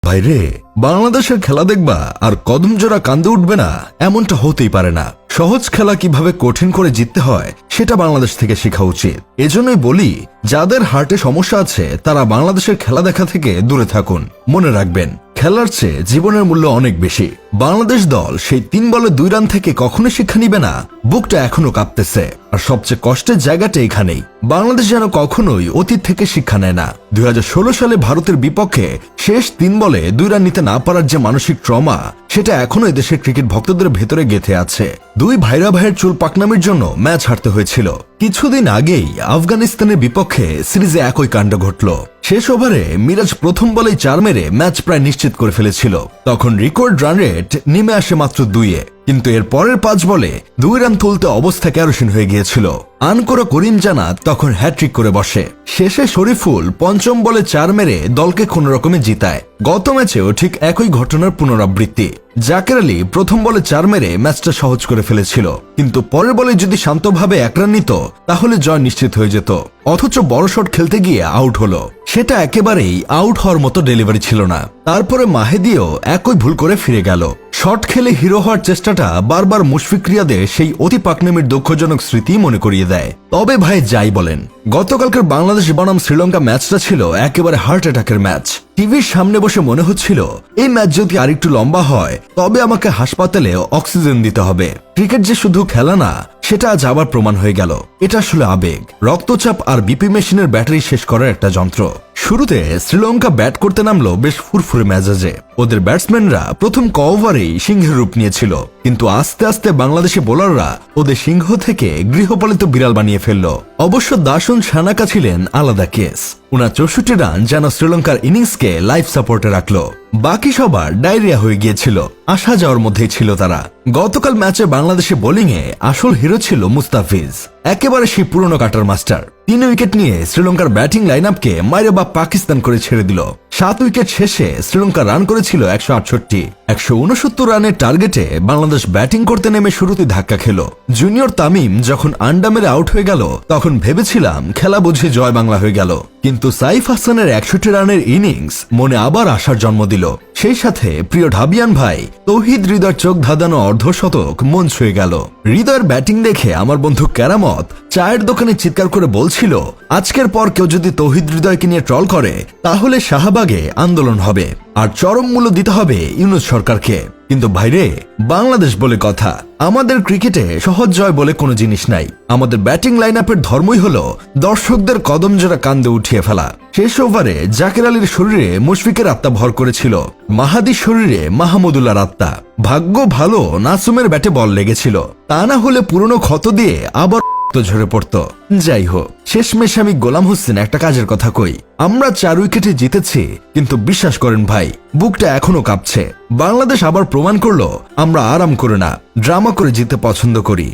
ভাইরে, বাংলাদেশের খেলা দেখবা আর কদম জোড়া কান্দে উঠবে না, এমনটা হতেই পারে না। সহজ খেলা কিভাবে কঠিন করে জিততে হয় সেটা বাংলাদেশ থেকে শেখা উচিত। এজন্যই বলি, যাদের হার্টে সমস্যা আছে তারা বাংলাদেশের খেলা দেখা থেকে দূরে থাকুন। মনে রাখবেন, খেলার চেয়ে জীবনের মূল্য অনেক বেশি। বাংলাদেশ দল সেই 3 বলে 2 রান থেকে কখনো শিক্ষা নিবে না, বুকটা এখনো কাঁপতেছে। আর সবচেয়ে কষ্টের জায়গাটা এখানেই, বাংলাদেশ যেন কখনোই অতীত থেকে শিক্ষা নেয় না। 2016 সালে ভারতের বিপক্ষে শেষ 3 বলে 2 রান নিতে না পারার যে মানসিক ট্রমা, সেটা এখনো এদেশের ক্রিকেট ভক্তদের ভেতরে গেঁথে আছে। 2 ভাইরা ভাইয়ের চুল পাকনামির জন্য ম্যাচ হারতে হয়েছিল। কিছুদিন আগেই আফগানিস্তানের বিপক্ষে সিরিজে একই কাণ্ড ঘটল। শেষ ওভারে মিরাজ প্রথম বলেই 4 মেরে ম্যাচ প্রায় নিশ্চিত করে ফেলেছিল। তখন রেকর্ড রান রেট নেমে আসে মাত্র 2-এ, কিন্তু এর পরের 5 বলে 2 রান তুলতে অবস্থা কেরোসিন হয়ে গিয়েছিল। আনকোরা করিম জানাত তখন হ্যাট্রিক করে বসে। শেষে শরীফুল 5ম বলে 4 মেরে দলকে কোন রকমে জিতায়। গত ম্যাচেও ঠিক একই ঘটনার পুনরাবৃত্তি। জাকের আলী প্রথম বলে 4 মেরে ম্যাচটা সহজ করে ফেলেছিল, কিন্তু পরের বলে যদি শান্তভাবে 1 রান নিত তাহলে জয় নিশ্চিত হয়ে যেত। অথচ বড় শট খেলতে গিয়ে আউট হলো। সেটা একেবারেই আউট হওয়ার মতো ডেলিভারি ছিল না। তারপরে মাহেদিও একই ভুল করে ফিরে গেল। শট খেলে হিরো হওয়ার চেষ্টাটা বারবার মুশফিক রিয়াদের সেই অতি পাকনামির দুঃখজনক স্মৃতি মনে করিয়ে দেয়। তবে ভাই যাই বলেন, গতকালকের বাংলাদেশ বনাম শ্রীলঙ্কা ম্যাচটা ছিল একেবারে হার্ট অ্যাটাকের ম্যাচ। টিভির সামনে বসে মনে হচ্ছিল, এই ম্যাচ যদি আরেকটু লম্বা হয় তবে আমাকে হাসপাতালে অক্সিজেন দিতে হবে। ক্রিকেট যে শুধু খেলা না, সেটা আজ আবার প্রমাণ হয়ে গেল। এটা আসলে আবেগ, রক্তচাপ আর বিপি মেশিনের ব্যাটারি শেষ করার একটা যন্ত্র। শুরুতে শ্রীলঙ্কা ব্যাট করতে নামলো বেশ ফুরফুরে মেজাজে। ওদের ব্যাটসম্যানরা প্রথম ওভারেই সিংহের রূপ নিয়েছিল, কিন্তু আস্তে আস্তে বাংলাদেশি বোলাররা ওদের সিংহ থেকে গৃহপালিত বিড়াল বানিয়ে ফেলল। অবশ্য দাসুন সানাকা ছিলেন আলাদা কেস। 64 রান যেন শ্রীলঙ্কার ইনিংসকে লাইফ সাপোর্টে রাখলো। বাকি সবার ডায়রিয়া হয়ে গিয়েছিল, আসা যাওয়ার মধ্যেই ছিল তারা। গতকাল ম্যাচে বাংলাদেশি বোলিংয়ে আসল হিরো ছিল মুস্তাফিজ, একেবারে সেই পুরনো কাটার মাস্টার। 3 উইকেট নিয়ে শ্রীলঙ্কার ব্যাটিং লাইন আপকে মাইরে বা পাকিস্তান করে ছেড়ে দিল। 7 উইকেট শেষে শ্রীলঙ্কা রান করেছিল 168। 169 রানের টার্গেটে বাংলাদেশ ব্যাটিং করতে নেমে শুরুতে ধাক্কা খেল। জুনিয়র তামিম যখন আন্ডা মেরে আউট হয়ে গেল, তখন ভেবেছিলাম খেলা বুঝে জয় বাংলা হয়ে গেল। কিন্তু সাইফ হাসানের 61 রানের ইনিংস মনে আবার আশার জন্ম দিল। সেই সাথে প্রিয় ঢাবিয়ান ভাই তৌহিদ হৃদয়ের চোখ ধাঁধানো অর্ধশতক মন ছুঁয়ে গেল। হৃদয়ের ব্যাটিং দেখে আমার বন্ধু কেরামত চায়ের দোকানে চিৎকার করে বলছিল, আজকের পর কেউ যদি তৌহিদ হৃদয়কে নিয়ে ট্রল করে তাহলে শাহবাগে আন্দোলন হবে, আর চরম মূল্য দিতে হবে ইউনূস সরকারকে। কিন্তু ভাইরে, বাংলাদেশ বলে কথা, আমাদের ক্রিকেটে সহজ জয় বলে কোনো জিনিস নাই। আমাদের ব্যাটিং লাইন আপের ধর্মই হলো দর্শকদের কদম জোড়া কান্দে উঠিয়ে ফেলা। শেষ ওভারে জাকের আলীর শরীরে মুশফিকের আত্মা ভর করেছিল, মাহাদির শরীরে মাহমুদুল্লাহর আত্মা। ভাগ্য ভালো নাসুমের ব্যাটে বল লেগেছিল, তা না হলে পুরনো ক্ষত দিয়ে আবার ঝরে পড়তো। যাই হোক, শেষমেশ আমি গোলাম হোসেন একটা কাজের কথা কই, আমরা 4 উইকেটে জিতেছি, কিন্তু বিশ্বাস করেন ভাই, বুকটা এখনো কাঁপছে। বাংলাদেশ আবার প্রমাণ করলো আমরা আরাম করে না, ড্রামা করে জিতে পছন্দ করি।